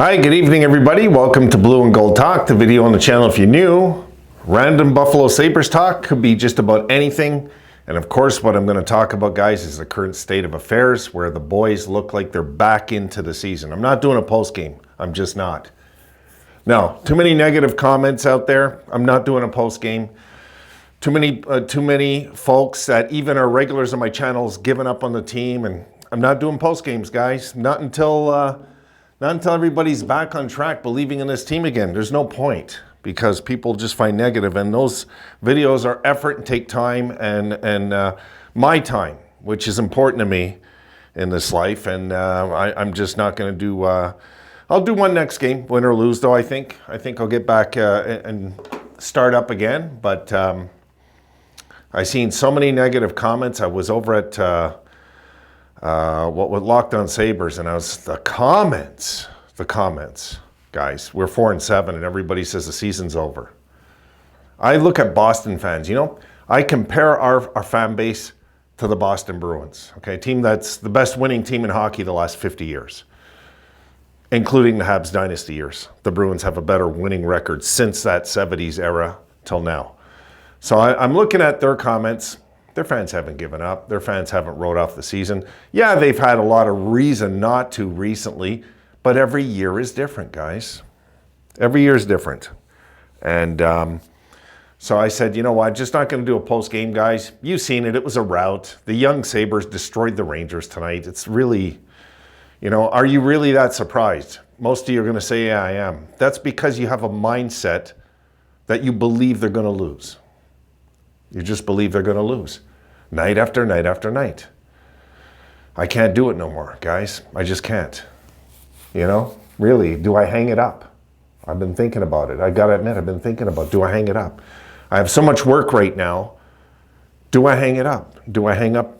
Hi, good evening everybody. Welcome to Blue and Gold Talk, the video on the channel if you're new. Random Buffalo Sabres talk, could be just about anything. And of course, what I'm going to talk about, guys, is the current state of affairs where the boys look like they're back into the season. I'm not doing a post game. I'm just not. Now, too many negative comments out there. I'm not doing a post game. Too many folks that even are regulars on my channel has given up on the team, and I'm not doing post games, guys. Not until everybody's back on track believing in this team again. There's no point because people just find negative, and those videos are effort and take time and my time, which is important to me in this life. And I'm just not going to do. I'll do one next game, win or lose. Though I think I'll get back and start up again. But I seen so many negative comments. I was over at what with Locked On Sabres, and I was the comments, guys. We're 4-7, and everybody says the season's over. I look at Boston fans. You know, I compare our fan base to the Boston Bruins. Okay, a team that's the best winning team in hockey the last 50 years, including the Habs dynasty years. The Bruins have a better winning record since that 70s era till now. So I'm looking at their comments. Their fans haven't given up. Their fans haven't wrote off the season. Yeah, they've had a lot of reason not to recently, but every year is different, guys. Every year is different. And so I said, you know what, just not going to do a post-game, guys. You've seen it. It was a rout. The young Sabres destroyed the Rangers tonight. It's really, you know, are you really that surprised? Most of you are going to say, yeah, I am. That's because you have a mindset that you believe they're going to lose. You just believe they're going to lose night after night after night. I can't do it no more, guys. I just can't. You know, really, do I hang it up? I've been thinking about it. I got to admit, I've been thinking about, do I hang it up? I have so much work right now. Do I hang it up? Do I hang up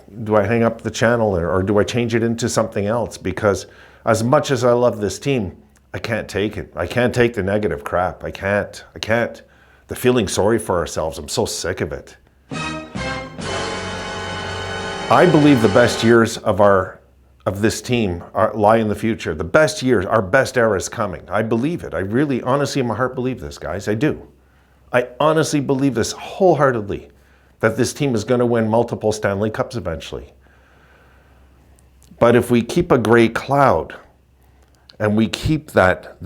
the channel, or do I change it into something else? Because as much as I love this team, I can't take it. I can't take the negative crap. I can't. The feeling sorry for ourselves, I'm so sick of it. I believe the best years of this team lie in the future. The best years, our best era is coming. I believe it. I really, honestly, in my heart believe this, guys. I do. I honestly believe this wholeheartedly, that this team is going to win multiple Stanley Cups eventually. But if we keep a gray cloud and we keep that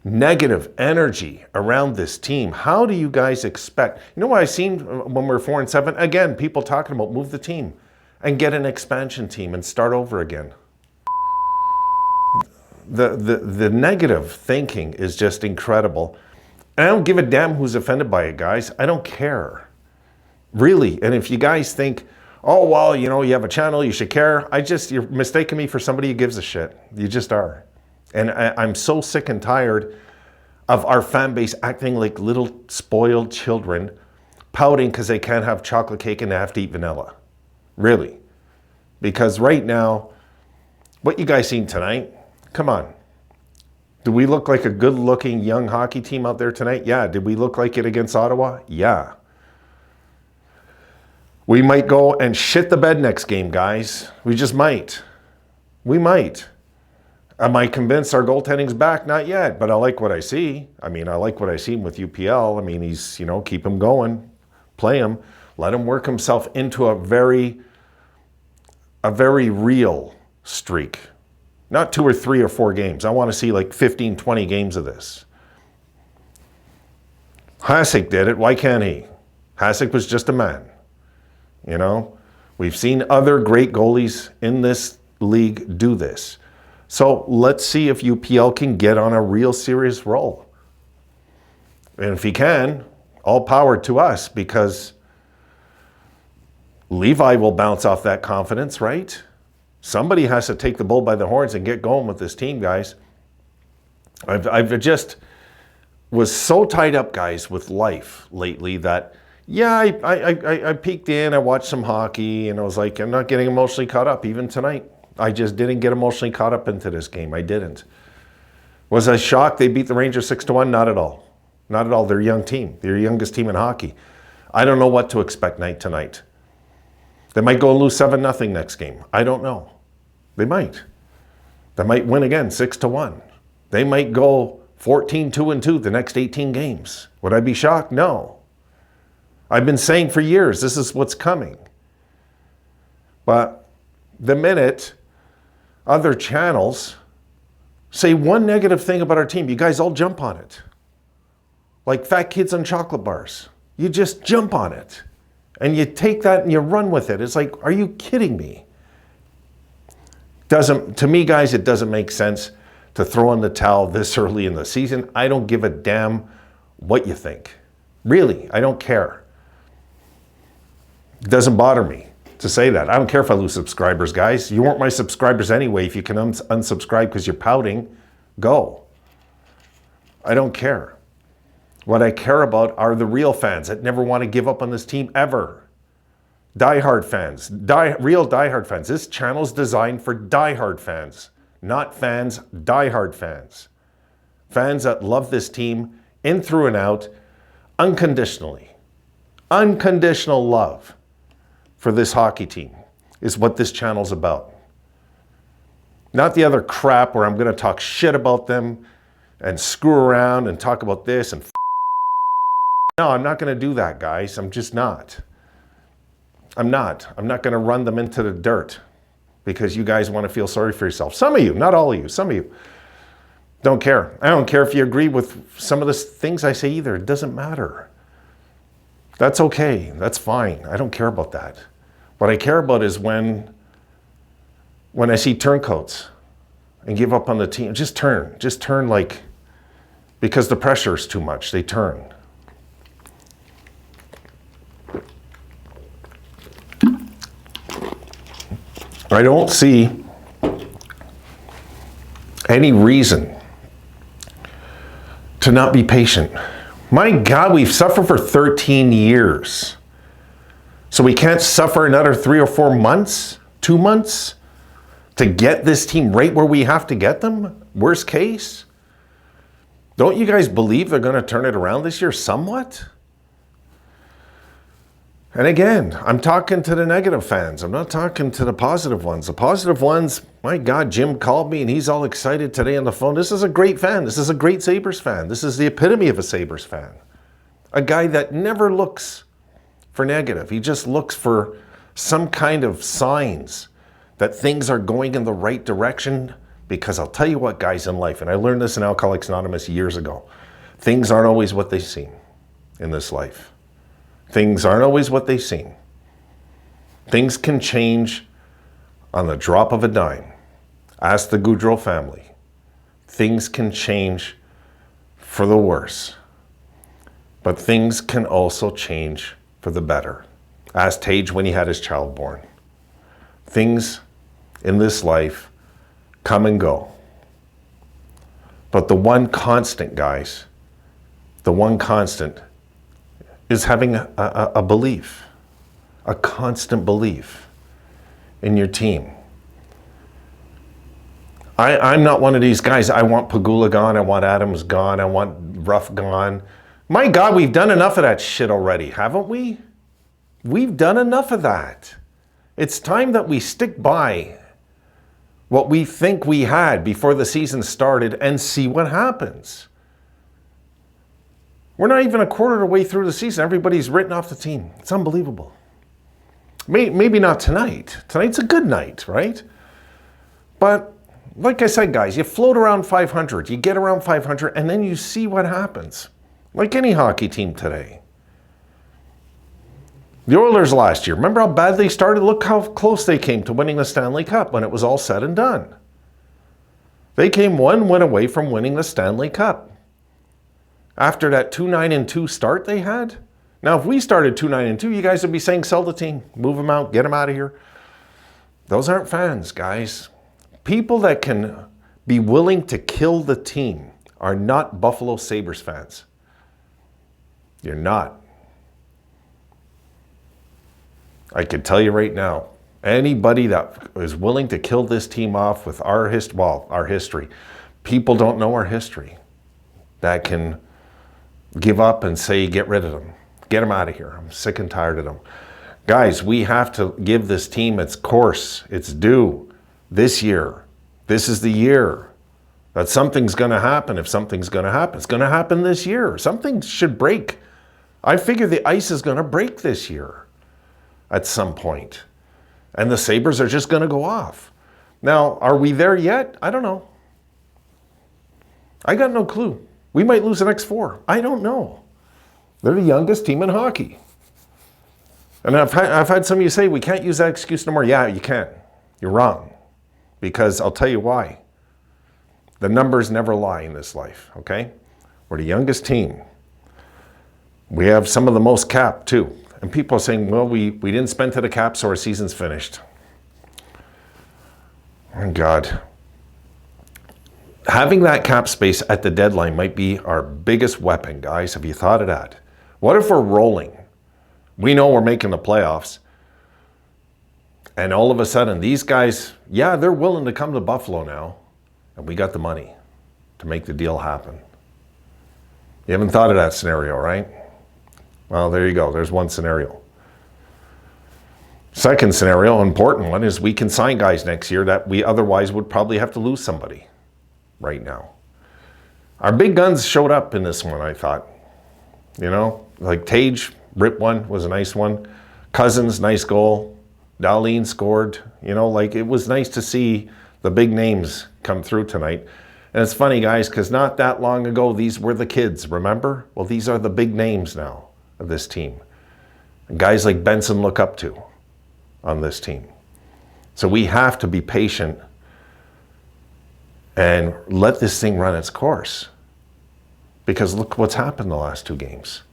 negative energy around this team, how do you guys expect? You know what I've seen when we're 4-7? Again, people talking about move the team and get an expansion team and start over again. The negative thinking is just incredible. And I don't give a damn who's offended by it, guys. I don't care. Really. And if you guys think, oh, well, you know, you have a channel, you should care. You're mistaking me for somebody who gives a shit. You just are. And I'm so sick and tired of our fan base acting like little spoiled children, pouting because they can't have chocolate cake and they have to eat vanilla. Really. Because right now, what you guys seen tonight, come on. Do we look like a good-looking young hockey team out there tonight? Yeah. Did we look like it against Ottawa? Yeah. We might go and shit the bed next game, guys. We just might. We might. Am I convinced our goaltending's back? Not yet, but I like what I see. I mean, I like what I see with UPL. I mean, he's, you know, keep him going, play him, let him work himself into a very real streak. Not 2 or 3 or 4 games. I want to see like 15, 20 games of this. Hasek did it. Why can't he? Hasek was just a man. You know, we've seen other great goalies in this league do this. So let's see if UPL can get on a real serious roll. And if he can, all power to us, because Levi will bounce off that confidence, right? Somebody has to take the bull by the horns and get going with this team, guys. I've just was so tied up, guys, with life lately that, yeah, I peeked in, I watched some hockey, and I was like, I'm not getting emotionally caught up even tonight. I just didn't get emotionally caught up into this game. I didn't. Was I shocked they beat the Rangers 6-1? Not at all. Not at all. They're a young team. They're the youngest team in hockey. I don't know what to expect night to night. They might go and lose 7-0 next game. I don't know. They might. They might win again 6-1. They might go 14-2-2 the next 18 games. Would I be shocked? No. I've been saying for years, this is what's coming. But the minute other channels say one negative thing about our team, you guys all jump on it. Like fat kids on chocolate bars. You just jump on it. And you take that and you run with it. It's like, are you kidding me? To me, guys, it doesn't make sense to throw in the towel this early in the season. I don't give a damn what you think. Really, I don't care. It doesn't bother me to say that. I don't care if I lose subscribers, guys. You weren't my subscribers anyway. If you can unsubscribe because you're pouting, go. I don't care. What I care about are the real fans that never want to give up on this team ever. Diehard fans, real diehard fans. This channel is designed for diehard fans, not fans, diehard fans. Fans that love this team in through and out, unconditionally. Unconditional love for this hockey team is what this channel's about. Not the other crap where I'm going to talk shit about them and screw around and talk about this and no, I'm not going to do that, guys. I'm just not. I'm not going to run them into the dirt because you guys want to feel sorry for yourself. Some of you, not all of you, some of you don't care. I don't care if you agree with some of the things I say either. It doesn't matter. That's okay. That's fine. I don't care about that. What I care about is when I see turncoats and give up on the team, just turn like, because the pressure is too much, they turn. I don't see any reason to not be patient. My God, we've suffered for 13 years. So we can't suffer another 3 or 4 months, 2 months, to get this team right where we have to get them? Worst case? Don't you guys believe they're going to turn it around this year somewhat? And again, I'm talking to the negative fans. I'm not talking to the positive ones. The positive ones, my God, Jim called me and he's all excited today on the phone. This is a great fan. This is a great Sabres fan. This is the epitome of a Sabres fan. A guy that never looks for negative. He just looks for some kind of signs that things are going in the right direction. Because I'll tell you what, guys, in life, and I learned this in Alcoholics Anonymous years ago, things aren't always what they seem in this life. Things aren't always what they seem. Things can change on the drop of a dime. Ask the Goudreau family. Things can change for the worse. But things can also change for the better. Ask Tage when he had his child born. Things in this life come and go. But the one constant, guys, the one constant is having a belief, a constant belief in your team. I'm not one of these guys, I want Pagula gone, I want Adams gone, I want Ruff gone. My God, we've done enough of that shit already, haven't we? We've done enough of that. It's time that we stick by what we think we had before the season started and see what happens. We're not even a quarter of the way through the season. Everybody's written off the team. It's unbelievable. Maybe not tonight. Tonight's a good night, right? But like I said, guys, you float around 500. You get around 500, and then you see what happens. Like any hockey team today. The Oilers last year, remember how bad they started? Look how close they came to winning the Stanley Cup when it was all said and done. They came one win away from winning the Stanley Cup. After that 2-9-2 start they had. Now, if we started 2-9-2, you guys would be saying, sell the team, move them out, get them out of here. Those aren't fans, guys. People that can be willing to kill the team are not Buffalo Sabres fans. You're not. I can tell you right now, anybody that is willing to kill this team off with our history, people don't know our history, that can give up and say, get rid of them. Get them out of here. I'm sick and tired of them. Guys, we have to give this team its course, its due this year. This is the year that something's going to happen. If something's going to happen, it's going to happen this year. Something should break. I figure the ice is going to break this year at some point. And the Sabres are just going to go off. Now, are we there yet? I don't know. I got no clue. We might lose the next 4. I don't know. They're the youngest team in hockey. And I've had some of you say, we can't use that excuse no more. Yeah, you can. You're wrong. Because I'll tell you why. The numbers never lie in this life, okay? We're the youngest team. We have some of the most cap, too. And people are saying, well, we didn't spend to the cap, so our season's finished. Oh, God. Having that cap space at the deadline might be our biggest weapon, guys. Have you thought of that? What if we're rolling? We know we're making the playoffs. And all of a sudden, these guys, yeah, they're willing to come to Buffalo now. And we got the money to make the deal happen. You haven't thought of that scenario, right? Well, there you go. There's one scenario. Second scenario, important one, is we can sign guys next year that we otherwise would probably have to lose somebody right now. Our big guns showed up in this one, I thought. You know, like Tage, rip one, was a nice one. Cousins, nice goal. Dahlin scored. You know, like it was nice to see the big names come through tonight. And it's funny, guys, because not that long ago, these were the kids, remember? Well, these are the big names now of this team. And guys like Benson look up to on this team. So we have to be patient and let this thing run its course. Because look what's happened the last 2 games.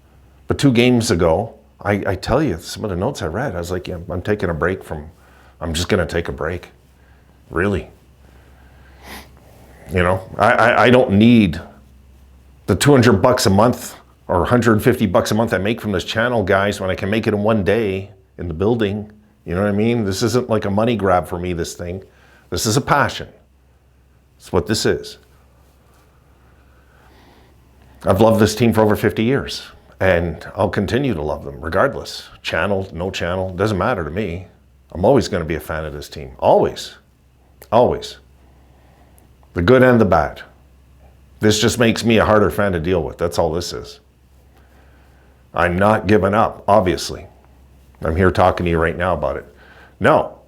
But 2 games ago, I tell you, some of the notes I read, I was like, yeah, I'm taking a break from, I'm just going to take a break. Really. You know, I don't need the $200 a month or $150 a month I make from this channel, guys, when I can make it in one day in the building. You know what I mean? This isn't like a money grab for me, this thing. This is a passion. That's what this is. I've loved this team for over 50 years, and I'll continue to love them regardless. Channel, no channel, doesn't matter to me. I'm always going to be a fan of this team. Always. Always. The good and the bad. This just makes me a harder fan to deal with. That's all this is. I'm not giving up, obviously. I'm here talking to you right now about it. No.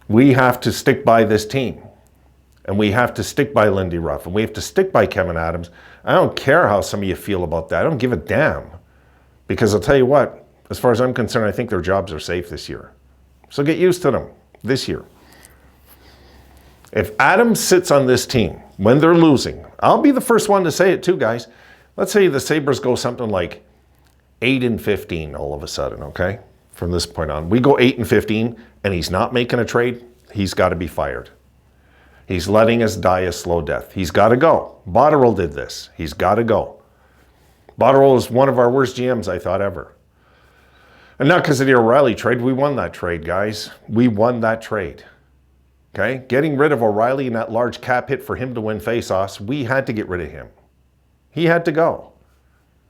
We have to stick by this team. And we have to stick by Lindy Ruff. And we have to stick by Kevin Adams. I don't care how some of you feel about that. I don't give a damn. Because I'll tell you what, as far as I'm concerned, I think their jobs are safe this year. So get used to them this year. If Adams sits on this team when they're losing, I'll be the first one to say it too, guys. Let's say the Sabres go something like 8-15 all of a sudden, okay? From this point on. We go 8-15 and he's not making a trade, he's got to be fired. He's letting us die a slow death. He's got to go. Botterill did this. He's got to go. Botterill is one of our worst GMs, I thought, ever. And not because of the O'Reilly trade. We won that trade, guys. We won that trade. Okay? Getting rid of O'Reilly and that large cap hit for him to win faceoffs, we had to get rid of him. He had to go.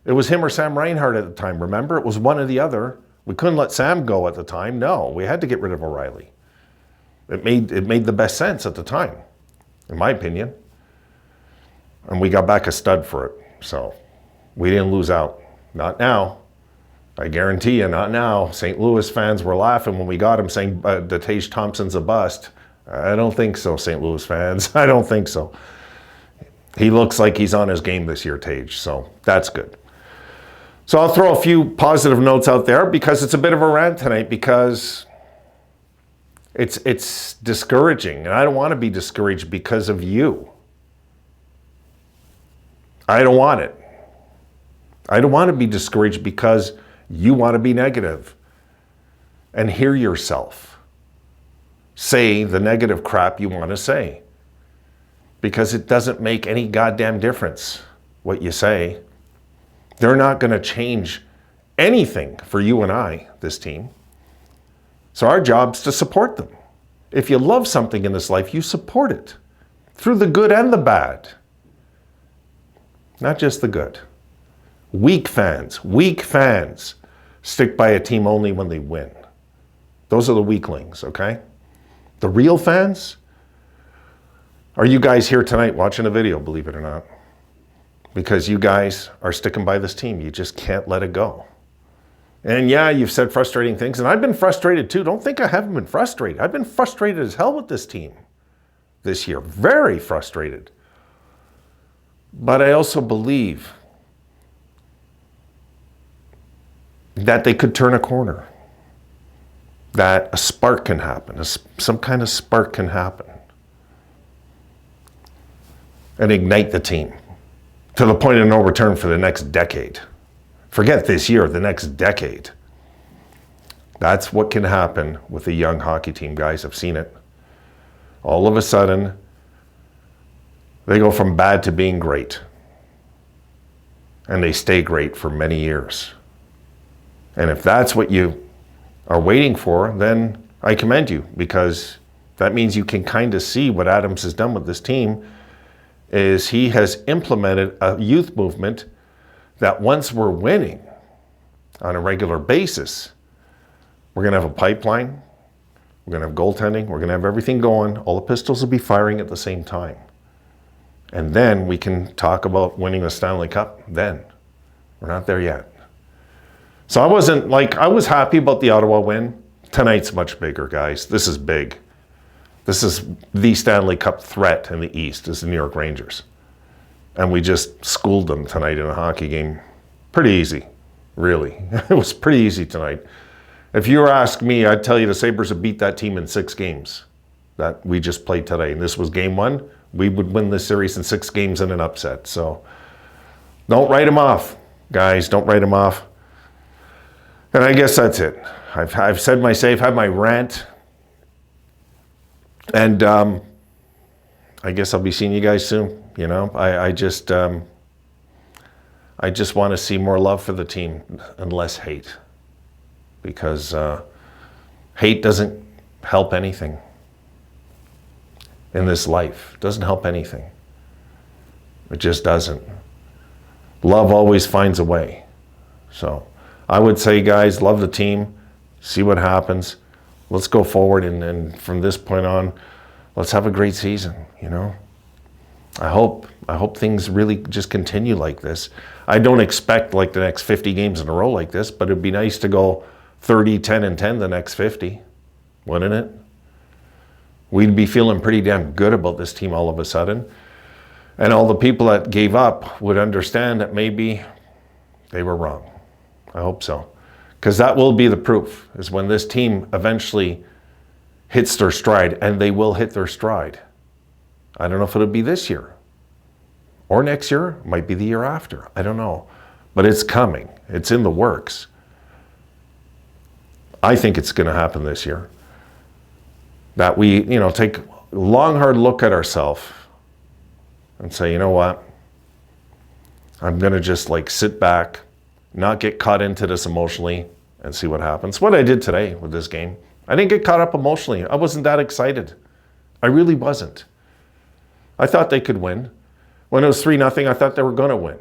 It was him or Sam Reinhart at the time, remember? It was one or the other. We couldn't let Sam go at the time. No, we had to get rid of O'Reilly. It made the best sense at the time, in my opinion. And we got back a stud for it. So we didn't lose out. Not now. I guarantee you, not now. St. Louis fans were laughing when we got him saying that Tage Thompson's a bust. I don't think so, St. Louis fans. I don't think so. He looks like he's on his game this year, Tage. So that's good. So I'll throw a few positive notes out there because it's a bit of a rant tonight because it's discouraging. And I don't want to be discouraged because of you. I don't want it. I don't want to be discouraged because you want to be negative. And hear yourself. Say the negative crap you want to say. Because it doesn't make any goddamn difference what you say. They're not going to change anything for you and I, this team. So our job's to support them. If you love something in this life, you support it. Through the good and the bad. Not just the good. Weak fans stick by a team only when they win. Those are the weaklings, okay? The real fans, Are you guys here tonight watching a video, believe it or not? Because you guys are sticking by this team. You just can't let it go. And yeah, you've said frustrating things, and I've been frustrated too. Don't think I haven't been frustrated. I've been frustrated as hell with this team this year. Very frustrated. But I also believe that they could turn a corner. That a spark can happen. Some kind of spark can happen. And ignite the team to the point of no return for the next decade. Forget this year, the next decade. That's what can happen with a young hockey team, guys. I've seen it. All of a sudden, they go from bad to being great. And they stay great for many years. And if that's what you are waiting for, then I commend you, because that means you can kind of see what Adams has done with this team. Is he has implemented a youth movement that once we're winning on a regular basis, we're going to have a pipeline, we're going to have goaltending, we're going to have everything going, all the pistols will be firing at the same time. And then we can talk about winning the Stanley Cup then. We're not there yet. So I was happy about the Ottawa win. Tonight's much bigger, guys. This is big. This is the Stanley Cup threat in the East, is the New York Rangers. And we just schooled them tonight in a hockey game. Pretty easy, really. It was pretty easy tonight. If you were ask me, I'd tell you the Sabres have beat that team in 6 games that we just played today. And this was game 1. We would win this series in 6 games in an upset. So don't write them off, guys. Don't write them off. And I guess that's it. I've said my say, I've had my rant. And I guess I'll be seeing you guys soon. You know, I just want to see more love for the team and less hate, because hate doesn't help anything in this life. It doesn't help anything. It just doesn't. Love always finds a way. So I would say, guys, love the team. See what happens. Let's go forward, and from this point on, let's have a great season, you know. I hope things really just continue like this. I don't expect like the next 50 games in a row like this, but it'd be nice to go 30, 10, and 10 the next 50, wouldn't it? We'd be feeling pretty damn good about this team all of a sudden. And all the people that gave up would understand that maybe they were wrong. I hope so. Because that will be the proof, is when this team eventually hits their stride, and they will hit their stride. I don't know if it'll be this year or next year. It might be the year after. I don't know. But it's coming. It's in the works. I think it's going to happen this year. That we, take a long, hard look at ourselves and say, you know what? I'm going to just sit back, not get caught into this emotionally, and see what happens. What I did today with this game, I didn't get caught up emotionally. I wasn't that excited. I really wasn't. I thought they could win. When it was 3-0, I thought they were going to win.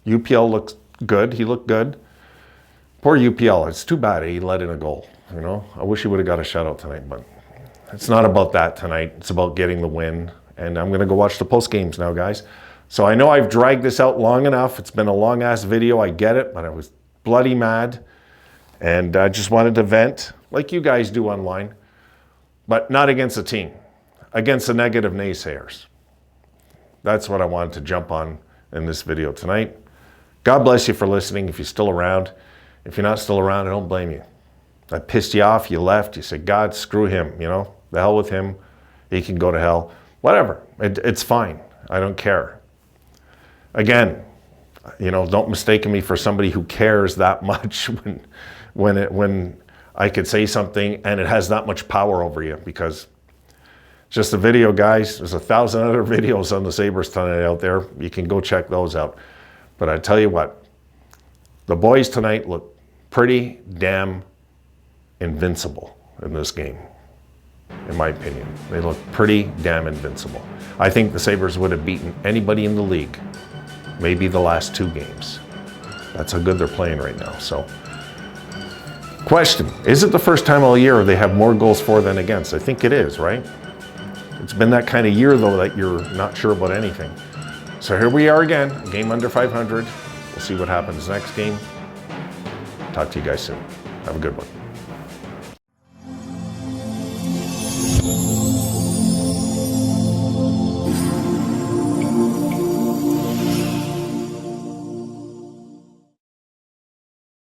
UPL looked good. He looked good. Poor UPL. It's too bad he let in a goal. I wish he would have got a shutout tonight, but it's not about that tonight. It's about getting the win. And I'm going to go watch the post games now, guys. So I know I've dragged this out long enough. It's been a long-ass video. I get it, but I was bloody mad. And I just wanted to vent, like you guys do online, but not against the team, against the negative naysayers. That's what I wanted to jump on in this video tonight. God bless you for listening if you're still around. If you're not still around, I don't blame you. I pissed you off, you left, you said, God, screw him, the hell with him. He can go to hell. Whatever, it's fine. I don't care. Again, don't mistake me for somebody who cares that much when I could say something and it has that much power over you, because it's just a video, guys. There's 1,000 other videos on the Sabres tonight out there. You can go check those out. But I tell you what, the boys tonight look pretty damn invincible in this game, in my opinion. They look pretty damn invincible. I think the Sabres would have beaten anybody in the league, maybe the last 2 games. That's how good they're playing right now. So, question, is it the first time all year they have more goals for than against? I think it is, right? It's been that kind of year, though, that you're not sure about anything. So here we are again, a game under 500. We'll see what happens next game. Talk to you guys soon. Have a good one.